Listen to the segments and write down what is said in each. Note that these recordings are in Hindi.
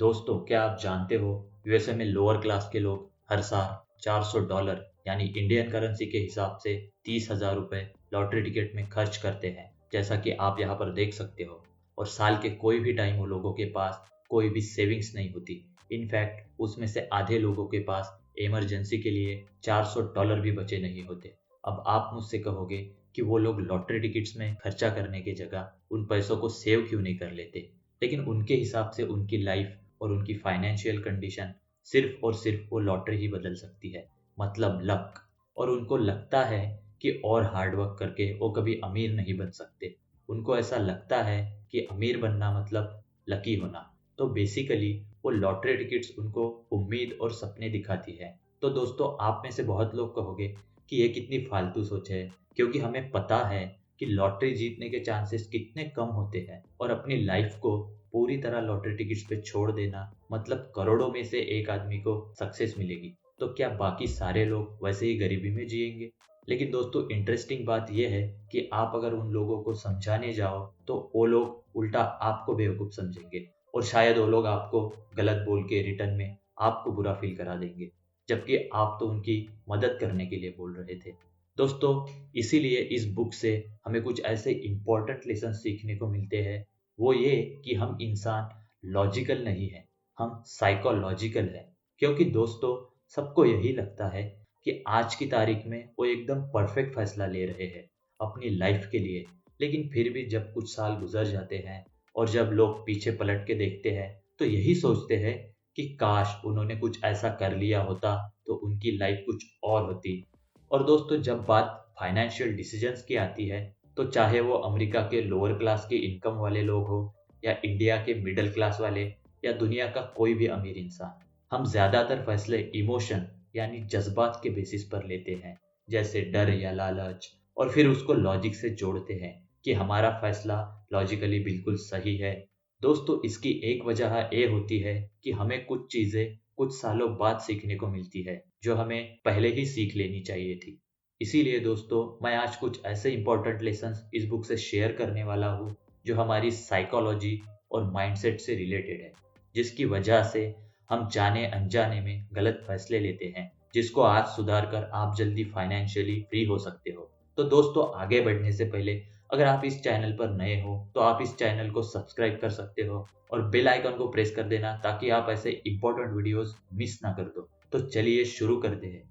दोस्तों, क्या आप जानते हो यूएसए में लोअर क्लास के लोग हर साल $400 यानी इंडियन करेंसी के हिसाब से 30,000 रुपए लॉटरी टिकट में खर्च करते हैं, जैसा कि आप यहाँ पर देख सकते हो। और साल के कोई भी टाइम वो लोगों के पास कोई भी सेविंग्स नहीं होती। इनफैक्ट उसमें से आधे लोगों के पास इमरजेंसी के लिए $400 भी बचे नहीं होते। अब आप मुझसे कहोगे कि वो लोग लॉटरी टिकट्स में खर्चा करने की जगह उन पैसों को सेव क्यों नहीं कर लेते। लेकिन उनके हिसाब से उनकी लाइफ और उनकी फाइनेंशियल कंडीशन सिर्फ और सिर्फ वो लॉटरी ही बदल सकती है, मतलब लक। और उनको लगता है कि और हार्ड वर्क करके वो कभी अमीर नहीं बन सकते। उनको ऐसा लगता है कि अमीर बनना मतलब लकी होना। तो बेसिकली वो लॉटरी टिकट्स उनको उम्मीद और सपने दिखाती है। तो दोस्तों, आप में से बहुत लोग कहोगे कि ये कितनी फालतू सोच है, क्योंकि हमें पता है कि लॉटरी जीतने के चांसेस कितने कम होते हैं। और अपनी लाइफ को पूरी तरह लॉटरी टिकट्स पे छोड़ देना मतलब करोड़ों में से एक आदमी को सक्सेस मिलेगी, तो क्या बाकी सारे लोग वैसे ही गरीबी में जिएंगे। लेकिन दोस्तों, इंटरेस्टिंग बात यह है कि आप अगर उन लोगों को समझाने जाओ तो वो लोग उल्टा आपको बेवकूफ समझेंगे और शायद वो लोग आपको गलत बोल के रिटर्न में आपको बुरा फील करा देंगे, जबकि आप तो उनकी मदद करने के लिए बोल रहे थे। दोस्तों, इसीलिए इस बुक से हमें कुछ ऐसे इंपॉर्टेंट लेसन सीखने को मिलते हैं। वो ये कि हम इंसान लॉजिकल नहीं है, हम साइकोलॉजिकल है। क्योंकि दोस्तों, सबको यही लगता है कि आज की तारीख में वो एकदम परफेक्ट फैसला ले रहे हैं अपनी लाइफ के लिए। लेकिन फिर भी जब कुछ साल गुजर जाते हैं और जब लोग पीछे पलट के देखते हैं तो यही सोचते हैं कि काश उन्होंने कुछ ऐसा कर लिया होता तो उनकी लाइफ कुछ और होती। और दोस्तों, जब बात फाइनेंशियल डिसीजंस की आती है तो चाहे वो अमेरिका के लोअर क्लास के इनकम वाले लोग हो या इंडिया के मिडिल क्लास वाले या दुनिया का कोई भी अमीर इंसान, हम ज्यादातर फैसले इमोशन यानी जज्बात के बेसिस पर लेते हैं, जैसे डर या लालच, और फिर उसको लॉजिक से जोड़ते हैं कि हमारा फैसला लॉजिकली बिल्कुल सही है। दोस्तों, इसकी एक वजह ये होती है कि हमें कुछ चीजें कुछ सालों बाद सीखने को मिलती है जो हमें पहले ही सीख लेनी चाहिए थी। इसीलिए दोस्तों, मैं आज कुछ ऐसे इंपॉर्टेंट लेसन्स इस बुक से शेयर करने वाला हूँ जो हमारी साइकोलॉजी और माइंडसेट से रिलेटेड है, जिसकी वजह से हम जाने अनजाने में गलत फैसले लेते हैं, जिसको आज सुधार कर आप जल्दी फाइनेंशियली फ्री हो सकते हो। तो दोस्तों, आगे बढ़ने से पहले अगर आप इस चैनल पर नए हो तो आप इस चैनल को सब्सक्राइब कर सकते हो और बेल आइकन को प्रेस कर देना ताकि आप ऐसे इंपॉर्टेंट वीडियोस मिस ना कर दो। तो चलिए शुरू करते हैं।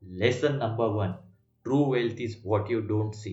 Lesson number 1, true wealth is what you don't see.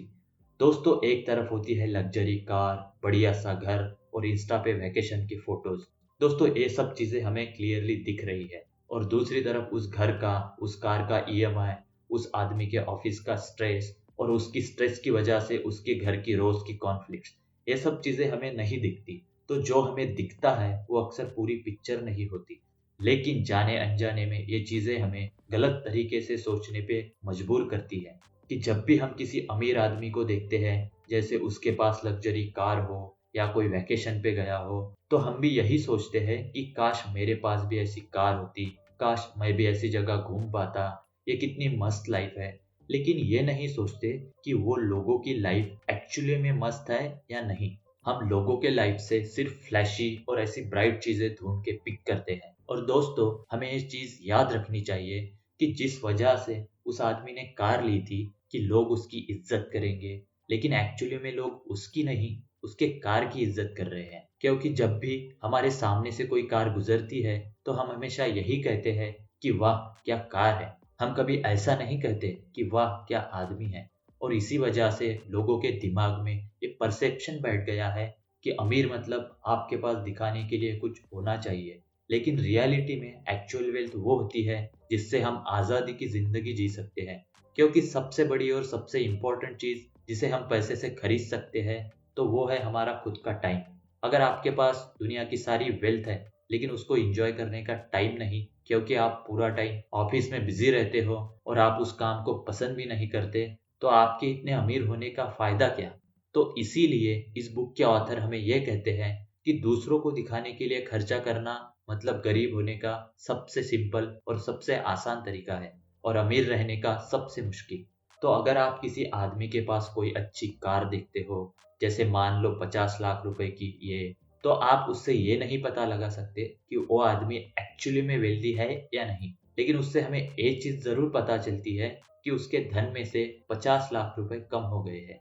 दोस्तों, एक तरफ होती है लग्जरी कार, बढ़िया सा घर और इंस्टा पे वैकेशन की फोटोज। दोस्तों, ये सब चीजें हमें क्लियरली दिख रही है। और दूसरी तरफ उस घर का, उस कार का ईएमआई, उस आदमी के ऑफिस का स्ट्रेस और उसकी स्ट्रेस की वजह से उसके घर की रोज की कॉन्फ्लिक्ट्स, ये सब चीजें हमें नहीं दिखती। तो जो हमें दिखता है वो अक्सर पूरी पिक्चर नहीं होती। लेकिन जाने अनजाने में ये चीजें हमें गलत तरीके से सोचने पे मजबूर करती है कि जब भी हम किसी अमीर आदमी को देखते हैं, जैसे उसके पास लग्जरी कार हो या कोई वैकेशन पे गया हो, तो हम भी यही सोचते हैं कि काश मेरे पास भी ऐसी कार होती, काश मैं भी ऐसी जगह घूम पाता, ये कितनी मस्त लाइफ है। लेकिन ये नहीं सोचते कि वो लोगों की लाइफ एक्चुअली में मस्त है या नहीं। हम लोगों के लाइफ से सिर्फ फ्लैशी और ऐसी ब्राइट चीजें ढूंढ के पिक करते हैं। और दोस्तों, हमें ये चीज याद रखनी चाहिए कि जिस वजह से उस आदमी ने कार ली थी कि लोग उसकी इज्जत करेंगे, लेकिन एक्चुअली में लोग उसकी नहीं, उसके कार की इज्जत कर रहे हैं। क्योंकि जब भी हमारे सामने से कोई कार गुजरती है तो हम हमेशा यही कहते हैं कि वाह क्या कार है। हम कभी ऐसा नहीं कहते कि वाह क्या आदमी है। और इसी वजह से लोगों के दिमाग में ये परसेप्शन बैठ गया है कि अमीर मतलब आपके पास दिखाने के लिए कुछ होना चाहिए। लेकिन रियलिटी में एक्चुअल वेल्थ वो होती है जिससे हम आजादी की जिंदगी जी सकते हैं। क्योंकि सबसे बड़ी और सबसे इम्पोर्टेंट चीज जिसे हम पैसे से खरीद सकते हैं तो वो है हमारा खुद का टाइम। अगर आपके पास दुनिया की सारी वेल्थ है लेकिन उसको एंजॉय करने का टाइम नहीं, क्योंकि आप पूरा टाइम ऑफिस में बिजी रहते हो और आप उस काम को पसंद भी नहीं करते, तो आपके इतने अमीर होने का फायदा क्या। तो इसीलिए इस बुक के ऑथर हमें यह कहते हैं कि दूसरों को दिखाने के लिए खर्चा करना मतलब गरीब होने का सबसे सिंपल और सबसे आसान तरीका है और अमीर रहने का सबसे मुश्किल। तो अगर आप किसी आदमी के पास कोई अच्छी कार देखते हो, जैसे मान लो 50 लाख रुपए की ये, तो आप उससे ये नहीं पता लगा सकते कि वो आदमी एक्चुअली में वेल्दी है या नहीं, लेकिन उससे हमें एक चीज जरूर पता चलती है कि उसके धन में से 50 लाख रुपए कम हो गए हैं।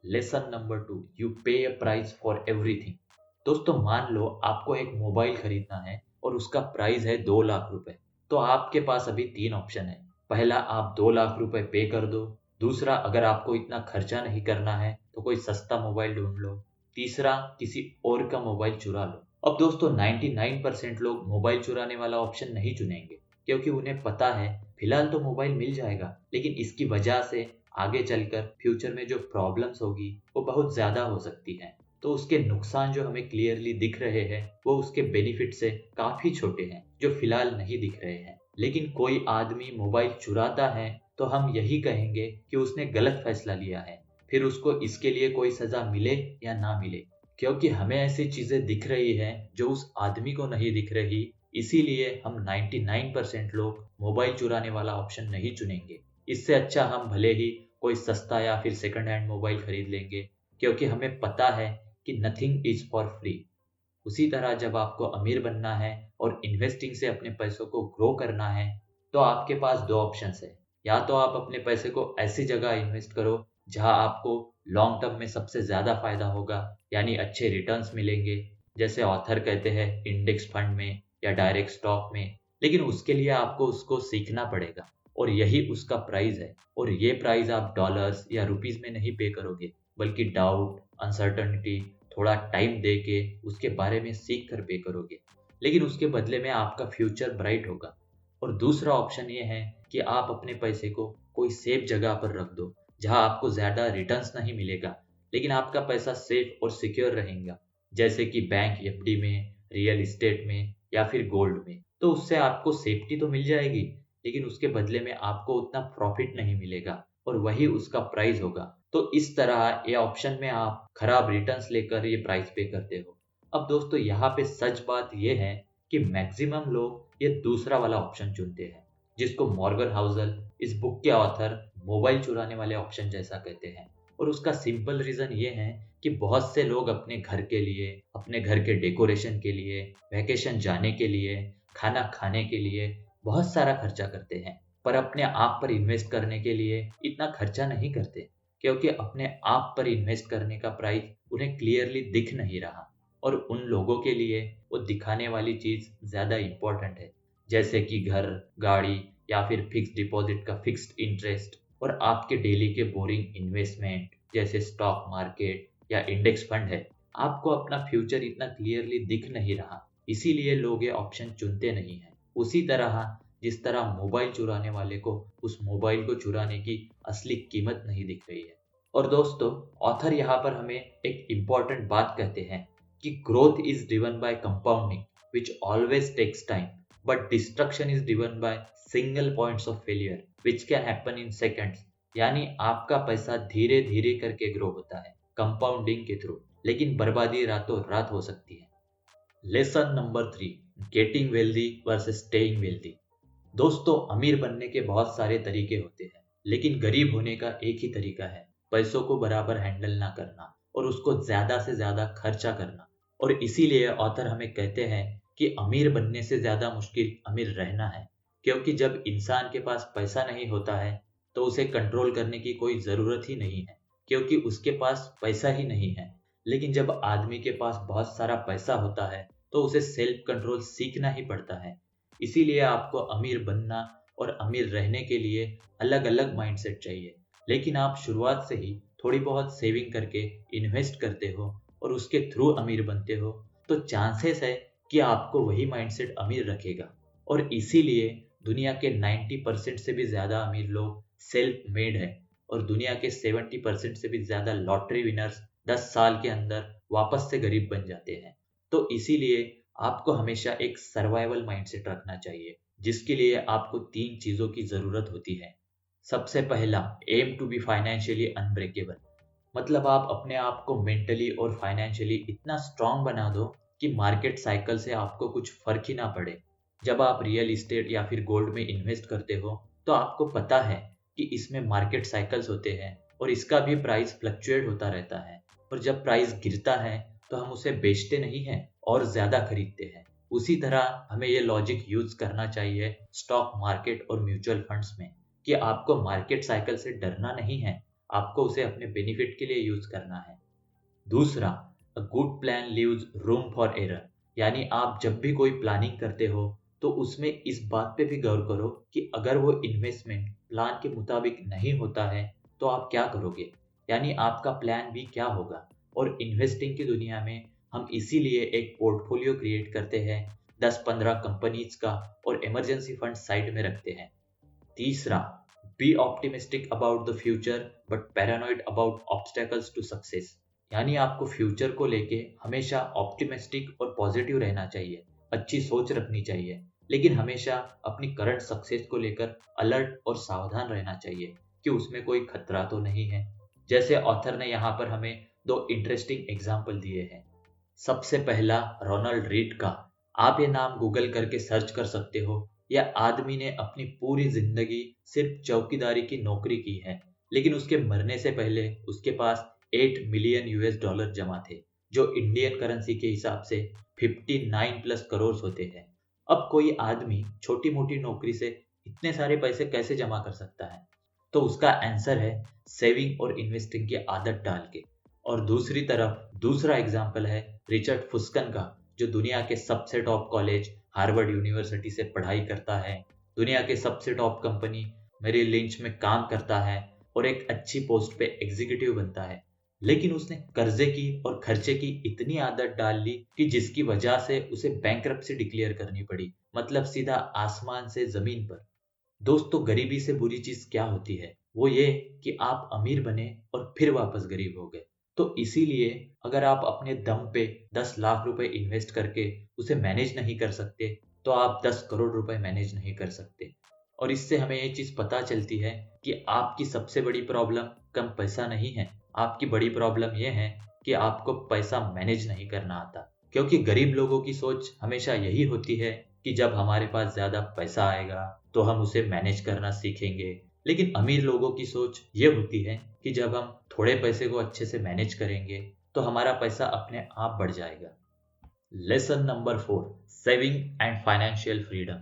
लेसन नंबर 2, यू पे अ प्राइस फॉर एवरीथिंग। दोस्तों मान लो आपको एक मोबाइल खरीदना है और उसका प्राइस है 2 लाख रुपए। तो आपके पास अभी तीन ऑप्शन है। पहला, आप 2 लाख रुपए पे कर दो। दूसरा, अगर आपको इतना खर्चा नहीं करना है तो कोई सस्ता मोबाइल ढूंढ लो। तीसरा, किसी और का मोबाइल चुरा लो। अब दोस्तों 99% लोग मोबाइल चुराने वाला ऑप्शन नहीं चुनेंगे, क्योंकि उन्हें पता है फिलहाल तो मोबाइल मिल जाएगा, लेकिन इसकी वजह से आगे चलकर फ्यूचर में जो प्रॉब्लम्स होगी वो बहुत ज्यादा हो सकती है। तो उसके नुकसान जो हमें क्लियरली दिख रहे हैं वो उसके बेनिफिट से काफी छोटे हैं, जो फिलहाल नहीं दिख रहे हैं। लेकिन कोई आदमी मोबाइल चुराता है तो हम यही कहेंगे कि उसने गलत फैसला लिया है, फिर उसको इसके लिए कोई सजा मिले या ना मिले, क्योंकि हमें ऐसी चीजें दिख रही हैं जो उस आदमी को नहीं दिख रही। इसीलिए हम 99% लोग मोबाइल चुराने वाला ऑप्शन नहीं चुनेंगे। इससे अच्छा हम भले ही कोई सस्ता या फिर सेकंड हैंड मोबाइल खरीद लेंगे, क्योंकि हमें पता है कि नथिंग इज फॉर फ्री। उसी तरह जब आपको अमीर बनना है और इन्वेस्टिंग से अपने पैसों को ग्रो करना है, तो आपके पास दो ऑप्शंस है। या तो आप अपने पैसे को ऐसी जगह इन्वेस्ट करो जहां आपको लॉन्ग टर्म में सबसे ज्यादा फायदा होगा, यानी अच्छे रिटर्न्स मिलेंगे, जैसे ऑथर कहते हैं इंडेक्स फंड में या डायरेक्ट स्टॉक में। लेकिन उसके लिए आपको उसको सीखना पड़ेगा, और यही उसका प्राइस है। और ये प्राइस आप डॉलर्स या रुपीस में नहीं पे करोगे, बल्कि डाउट, अनसर्टनिटी, थोड़ा टाइम दे के उसके बारे में सीख कर पे करोगे। लेकिन उसके बदले में आपका फ्यूचर ब्राइट होगा। और दूसरा ऑप्शन ये है कि आप अपने पैसे को कोई सेफ जगह पर रख दो, जहां आपको ज्यादा रिटर्न्स नहीं मिलेगा, लेकिन आपका पैसा सेफ और सिक्योर रहेगा, जैसे कि बैंक एफडी में, रियल इस्टेट में या फिर गोल्ड में। तो उससे आपको सेफ्टी तो मिल जाएगी, लेकिन उसके बदले में आपको उतना प्रॉफिट नहीं मिलेगा, और वही उसका प्राइस होगा। तो इस तरह ये ऑप्शन में आप खराब रिटर्न्स लेकर ये प्राइस पे करते हो। अब दोस्तों यहाँ पे सच बात ये है कि मैक्सिमम लोग ये दूसरा वाला ऑप्शन चुनते हैं, जिसको मॉर्गन हाउसल इस बुक के ऑथर मोबाइल चुराने वाले ऑप्शन जैसा कहते हैं। और उसका सिंपल रीजन ये है कि बहुत से लोग अपने घर के लिए, अपने घर के डेकोरेशन के लिए, वैकेशन जाने के लिए, खाना खाने के लिए बहुत सारा खर्चा करते हैं, पर अपने आप पर इन्वेस्ट करने के लिए इतना खर्चा नहीं करते, क्योंकि अपने आप पर इन्वेस्ट करने का प्राइस उन्हें क्लियरली दिख नहीं रहा। और उन लोगों के लिए वो दिखाने वाली चीज ज्यादा इंपॉर्टेंट है, जैसे कि घर, गाड़ी या फिर फिक्स डिपॉजिट का फिक्स्ड इंटरेस्ट, और आपके डेली के बोरिंग इन्वेस्टमेंट जैसे स्टॉक मार्केट या इंडेक्स फंड है। आपको अपना फ्यूचर इतना क्लियरली दिख नहीं रहा, इसीलिए लोग ये ऑप्शन चुनते नहीं है। उसी तरह जिस तरह मोबाइल चुराने वाले को उस मोबाइल को चुराने की असली कीमत नहीं दिख रही है। और दोस्तों ऑथर यहाँ पर हमें एक इम्पॉर्टेंट बात कहते हैं कि growth is driven by compounding which always takes time, but destruction is driven by single points of failure which can happen in seconds. यानी आपका पैसा धीरे धीरे करके ग्रो होता है कंपाउंडिंग के थ्रू, लेकिन बर्बादी रातों रात हो सकती है। Lesson number 3, getting wealthy versus staying wealthy. दोस्तों अमीर बनने के बहुत सारे तरीके होते हैं, लेकिन गरीब होने का एक ही तरीका है, पैसों को बराबर हैंडल ना करना और उसको ज्यादा से ज्यादा खर्चा करना। और इसीलिए ऑथर हमें कहते हैं कि अमीर बनने से ज्यादा मुश्किल अमीर रहना है, क्योंकि जब इंसान के पास पैसा नहीं होता है तो उसे कंट्रोल करने की कोई जरूरत ही नहीं है, क्योंकि उसके पास पैसा ही नहीं है। लेकिन जब आदमी के पास बहुत सारा पैसा होता है तो उसे सेल्फ कंट्रोल सीखना ही पड़ता है। इसीलिए आपको अमीर बनना और अमीर रहने के लिए अलग अलग माइंडसेट चाहिए। लेकिन आप शुरुआत से ही थोड़ी बहुत सेविंग करके इन्वेस्ट करते हो और उसके थ्रू अमीर बनते हो, तो चांसेस है कि आपको वही माइंडसेट अमीर रखेगा। और इसीलिए दुनिया के 90% से भी ज्यादा अमीर लोग सेल्फ मेड है, और दुनिया के 70% से भी ज्यादा लॉटरी विनर्स 10 साल के अंदर वापस से गरीब बन जाते हैं। तो इसीलिए आपको हमेशा एक सर्वाइवल माइंडसेट रखना चाहिए, जिसके लिए आपको तीन चीजों की जरूरत होती है। सबसे पहला, aim to be financially unbreakable. मतलब आप अपने आप को मेंटली और फाइनेंशियली इतना स्ट्रांग बना दो कि मार्केट साइकिल से आपको कुछ फर्क ही ना पड़े। जब आप रियल इस्टेट या फिर गोल्ड में इन्वेस्ट करते हो तो आपको पता है कि इसमें मार्केट साइकिल्स होते हैं और इसका भी प्राइस फ्लक्चुएट होता रहता है, और जब प्राइस गिरता है तो हम उसे बेचते नहीं हैं और ज्यादा खरीदते हैं। उसी तरह हमें ये लॉजिक यूज करना चाहिए स्टॉक मार्केट और म्यूचुअल फंड्स में कि आपको मार्केट साइकिल से डरना नहीं है, आपको उसे अपने बेनिफिट के लिए यूज करना है। दूसरा, a good plan leaves room for error, यानी आप जब भी कोई प्लानिंग करते हो तो उसमें इस बात पे भी गौर करो कि अगर वो इन्वेस्टमेंट प्लान के मुताबिक नहीं होता है तो आप क्या करोगे, यानी आपका प्लान भी क्या होगा। और इन्वेस्टिंग की दुनिया में हम इसीलिए एक पोर्टफोलियो क्रिएट करते हैं, 10-15 कंपनीज का, और इमरजेंसी फंड साइड में रखते हैं। तीसरा, be optimistic about the future but paranoid about obstacles to success, यानी आपको फ्यूचर को लेके हमेशा ऑप्टिमिस्टिक और पॉजिटिव रहना चाहिए, अच्छी सोच रखनी चाहिए, लेकिन हमेशा अपनी करंट सक्सेस को लेकर अलर्ट और सावधान रहना चाहिए कि उसमें कोई खतरा तो नहीं है। जैसे ऑथर ने यहाँ पर हमें दो इंटरेस्टिंग एग्जाम्पल दिए हैं। सबसे पहला, रोनाल्ड रीड का। आप ये नाम गूगल करके सर्च कर सकते हो। यह आदमी ने अपनी पूरी जिंदगी सिर्फ चौकीदारी की नौकरी की है, लेकिन उसके मरने से पहले उसके पास 8 मिलियन यूएस डॉलर जमा थे, जो इंडियन करेंसी के हिसाब से 59 प्लस करोड़ होते हैं। अब कोई आदमी छोटी मोटी नौकरी से इतने सारे पैसे कैसे जमा कर सकता है? तो उसका आंसर है सेविंग और इन्वेस्टिंग की आदत डाल के। और दूसरी तरफ दूसरा एग्जाम्पल है रिचर्ड फुस्कन का, जो दुनिया के सबसे टॉप कॉलेज हार्वर्ड यूनिवर्सिटी से पढ़ाई करता है, दुनिया के सबसे टॉप कंपनी मेरिल लिंच में काम करता है और एक अच्छी पोस्ट पे एग्जीक्यूटिव बनता है। लेकिन उसने कर्जे की और खर्चे की इतनी आदत डाल ली कि जिसकी वजह से उसे बैंकरप्सी डिक्लेयर करनी पड़ी, मतलब सीधा आसमान से जमीन पर। दोस्तों, गरीबी से बुरी चीज क्या होती है? वो ये कि आप अमीर बने और फिर वापस गरीब हो गए। तो इसीलिए अगर आप अपने दम पे 10 लाख रुपए इन्वेस्ट करके उसे मैनेज नहीं कर सकते, तो आप 10 करोड़ रुपए मैनेज नहीं कर सकते। और इससे हमें ये चीज पता चलती है कि आपकी सबसे बड़ी प्रॉब्लम कम पैसा नहीं है, आपकी बड़ी प्रॉब्लम ये है कि आपको पैसा मैनेज नहीं करना आता। क्योंकि गरीब लोगों की सोच हमेशा यही होती है कि जब हमारे पास ज्यादा पैसा आएगा तो हम उसे मैनेज करना सीखेंगे। लेकिन अमीर लोगों की सोच ये होती है कि जब हम थोड़े पैसे को अच्छे से मैनेज करेंगे तो हमारा पैसा अपने आप बढ़ जाएगा। Lesson number 4, saving and financial freedom.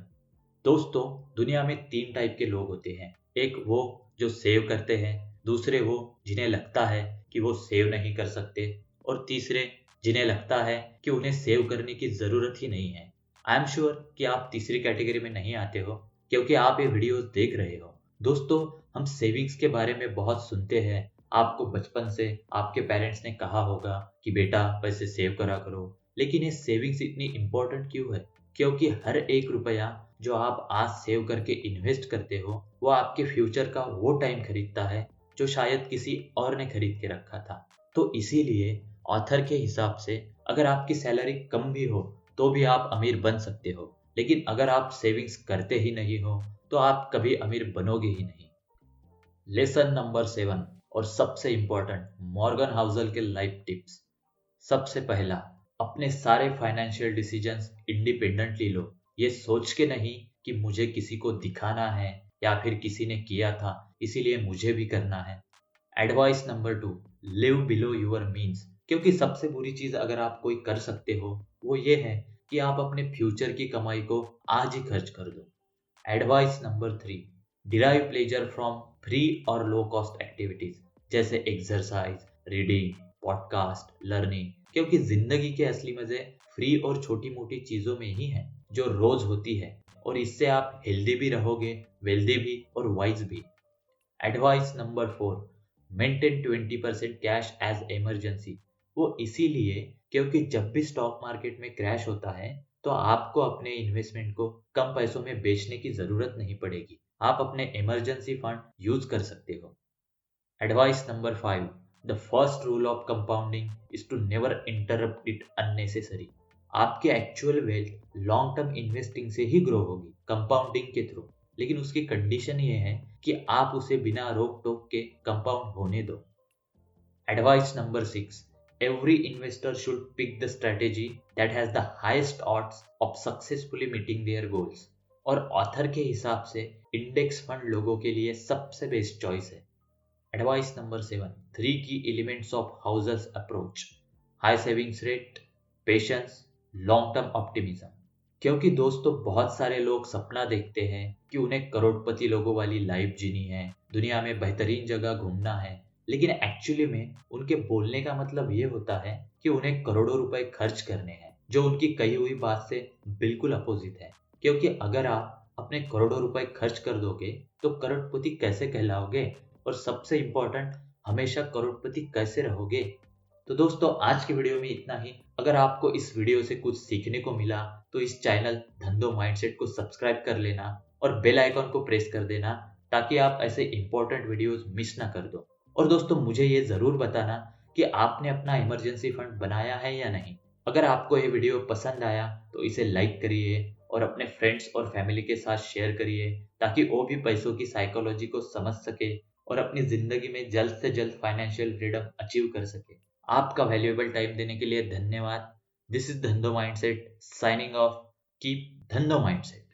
दोस्तों, दुनिया में 3 टाइप के लोग होते हैं। एक वो जो सेव करते हैं, दूसरे वो जिन्हें लगता है कि वो सेव नहीं कर सकते, और तीसरे जिन्हें लगता है कि उन्हें सेव करने की जरूरत ही नहीं है। आई एम श्योर कि आप तीसरी कैटेगरी में नहीं आते हो, क्योंकि आप ये वीडियोस देख रहे हो। दोस्तों, हम सेविंग्स के बारे में बहुत सुनते हैं। आपको बचपन से आपके पेरेंट्स ने कहा होगा कि बेटा पैसे सेव करा करो। लेकिन ये सेविंग्स इतनी इंपॉर्टेंट क्यों है? क्योंकि हर एक रुपया जो आप आज सेव करके इन्वेस्ट करते हो, वो आपके फ्यूचर का वो टाइम खरीदता है जो शायद किसी और ने खरीद के रखा था। तो इसीलिए ऑथर के हिसाब से अगर आपकी सैलरी कम भी हो तो भी आप अमीर बन सकते हो, लेकिन अगर आप सेविंग्स करते ही नहीं हो तो आप कभी अमीर बनोगे ही नहीं। लेसन नंबर 7 और सबसे इंपॉर्टेंट, मॉर्गन हाउसल के लाइफ टिप्स। सबसे पहला, अपने सारे फाइनेंशियल डिसीजंस इंडिपेंडेंटली लो, ये सोच के नहीं कि मुझे किसी को दिखाना है या फिर किसी ने किया था इसीलिए मुझे भी करना है। Advice number 2, live below your means, क्योंकि सबसे बुरी चीज अगर आप कोई कर सकते हो वो ये है कि आप अपने फ्यूचर की कमाई को आज ही खर्च कर दो। Advice number 3, derive pleasure from free और लो कॉस्ट एक्टिविटीज, जैसे एक्सरसाइज, रीडिंग, पॉडकास्ट, लर्निंग, क्योंकि जिंदगी के असली मजे फ्री और छोटी मोटी चीजों में ही हैं जो रोज होती है, और इससे आप हेल्दी भी रहोगे, वेल्दी भी और वाइज भी। Advice number 4, maintain 20% cash as emergency. वो इसीलिए क्योंकि जब भी स्टॉक मार्केट में क्रैश होता है तो आपको अपने इन्वेस्टमेंट को कम पैसों में बेचने की जरूरत नहीं पड़ेगी, आप अपने इमरजेंसी फंड यूज कर सकते हो। Advice number 5, the first rule of compounding is to never interrupt it unnecessary. आपकी actual wealth long term investing से ही ग्रो होगी, कंपाउंडिंग के थ्रू, लेकिन उसकी कंडीशन ये है कि आप उसे बिना रोक टोक के कंपाउंड होने दो। Advice number 6, every investor should pick the strategy that has the highest odds of successfully meeting their goals। और ऑथर के हिसाब से इंडेक्स फंड लोगों के लिए सबसे बेस्ट चॉइस है। Advice number 7, 3 key elements of houses approach. High savings rate, patience, long term optimism. क्योंकि दोस्तों बहुत सारे लोग सपना देखते हैं कि उन्हें करोड़पति लोगों वाली लाइफ जीनी है, दुनिया में बेहतरीन जगह घूमना है, लेकिन एक्चुअली में उनके बोलने का मतलब ये होता है कि उन्हें करोड़ों रुपए खर्च करने हैं, जो उनकी कही हुई बात से बिल्कुल अपोजिट है। क्योंकि अगर आप अपने करोड़ों रुपए खर्च कर दोगे तो करोड़पति कैसे कहलाओगे, और सबसे इम्पोर्टेंट, हमेशा करोड़पति कैसे रहोगे। तो दोस्तों आज की वीडियो में इतना ही। अगर आपको इस वीडियो से कुछ सीखने को मिला तो इस चैनल धंधो माइंडसेट को सब्सक्राइब कर लेना और बेल आइकॉन को प्रेस कर देना, ताकि आप ऐसे इंपॉर्टेंट वीडियोस मिस ना कर दो। और दोस्तों मुझे ये जरूर बताना कि आपने अपना इमरजेंसी फंड बनाया है या नहीं। अगर आपको ये वीडियो पसंद आया तो इसे लाइक करिए और अपने फ्रेंड्स और फैमिली के साथ शेयर करिए, ताकि वो भी पैसों की साइकोलॉजी को समझ सके और अपनी जिंदगी में जल्द से जल्द फाइनेंशियल फ्रीडम अचीव कर सके। आपका वैल्यूएबल टाइम देने के लिए धन्यवाद। दिस इज धंधो माइंडसेट साइनिंग ऑफ। कीप धंधो माइंडसेट।